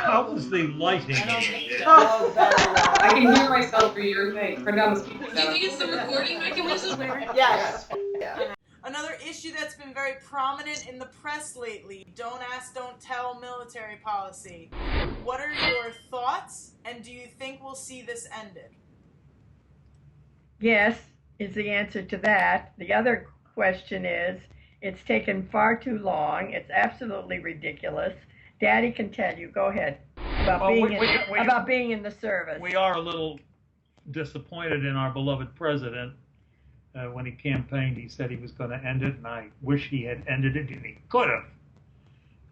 How was the lighting? Oh, I can hear myself through your thing. Turn down the speaker. Do you think it's the recording mechanism? Yes. Another issue that's been very prominent in the press lately, don't ask, don't tell military policy. What are your thoughts, and do you think we'll see this ended? Yes, is the answer to that. The other question is, it's taken far too long. It's absolutely ridiculous. Daddy can tell you. Go ahead. About being in the service. We are a little disappointed in our beloved president. When he campaigned, he said he was going to end it, and I wish he had ended it, and he could have.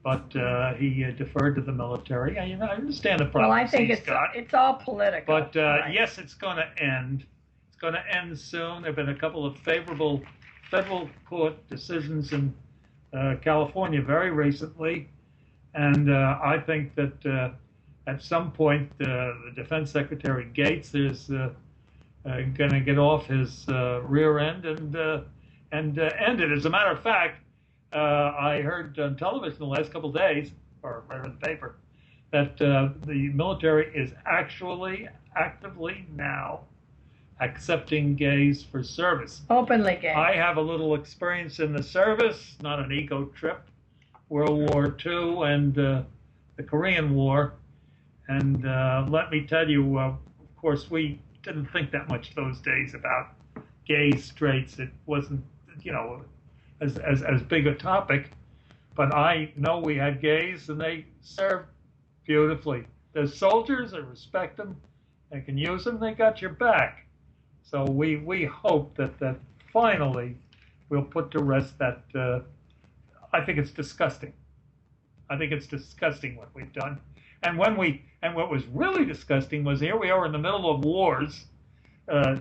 But he deferred to the military. I understand the problems. Well, I think it's all political. But yes, it's going to end. It's going to end soon. There have been a couple of favorable federal court decisions in California very recently, and I think that at some point the Defense Secretary Gates is going to get off his rear end and end it. As a matter of fact, I heard on television the last couple of days, or read in the paper, that the military is actually actively now accepting gays for service. Openly gay. I have a little experience in the service, not an ego trip, World War II and the Korean War. And let me tell you, of course, we didn't think that much those days about gays, straights. It wasn't, as big a topic. But I know we had gays, and they served beautifully. They're soldiers. I respect them. They can use them. They got your back. So we hope that finally we'll put to rest that. I think it's disgusting. I think it's disgusting what we've done. And what was really disgusting was here we are in the middle of wars,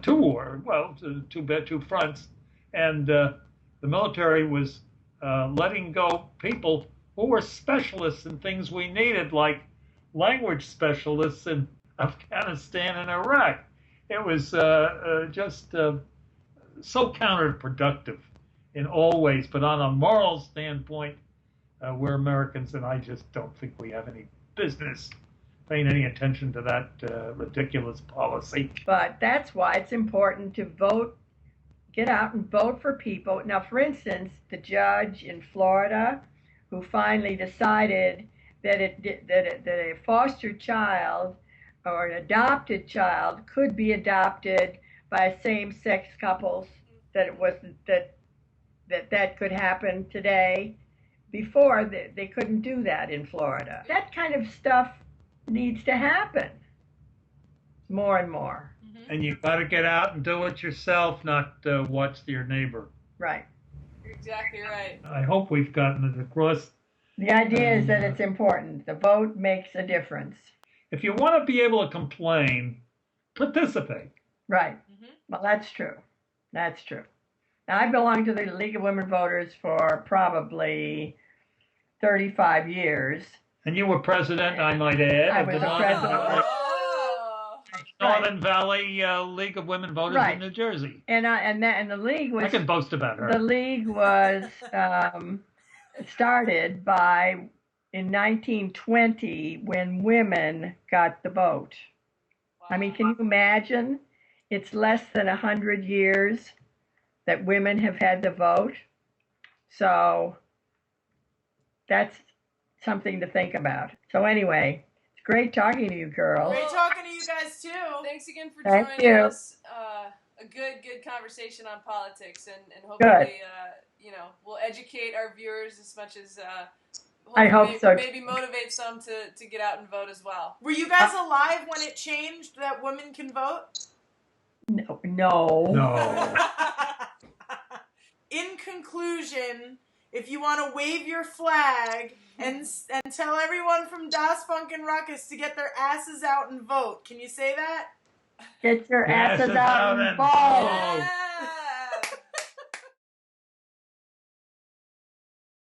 two fronts, and the military was letting go people who were specialists in things we needed, like language specialists in Afghanistan and Iraq. It was just so counterproductive in all ways. But on a moral standpoint, we're Americans, and I just don't think we have any business paying any attention to that ridiculous policy. But that's why it's important to vote, get out and vote for people. Now, for instance, the judge in Florida who finally decided that a foster child or an adopted child could be adopted by same-sex couples, that it wasn't that could happen today. Before, they couldn't do that in Florida. That kind of stuff needs to happen more and more. Mm-hmm. And you've got to get out and do it yourself, not watch your neighbor. Right. You're exactly right. I hope we've gotten it across. The idea is that it's important. The vote makes a difference. If you want to be able to complain, participate. Right. Mm-hmm. Well, that's true. That's true. Now, I belong to the League of Women Voters for probably 35 years. And you were president, I might add. I was the president. Northern Valley League of Women Voters in New Jersey. And the league was. I can boast about her. The league was started in 1920 when women got the vote. Wow. I mean, can you imagine? It's less than 100 years that women have had the vote. So that's something to think about. So anyway, it's great talking to you girls. Great talking to you guys too. Thanks again for joining us. A good conversation on politics, and hopefully we'll educate our viewers as much as I hope so. Maybe motivate some to get out and vote as well. Were you guys alive when it changed that women can vote? No. In conclusion, if you want to wave your flag and tell everyone from Das Funkin Ruckus to get their asses out and vote, can you say that? Get your asses out and vote. Yeah.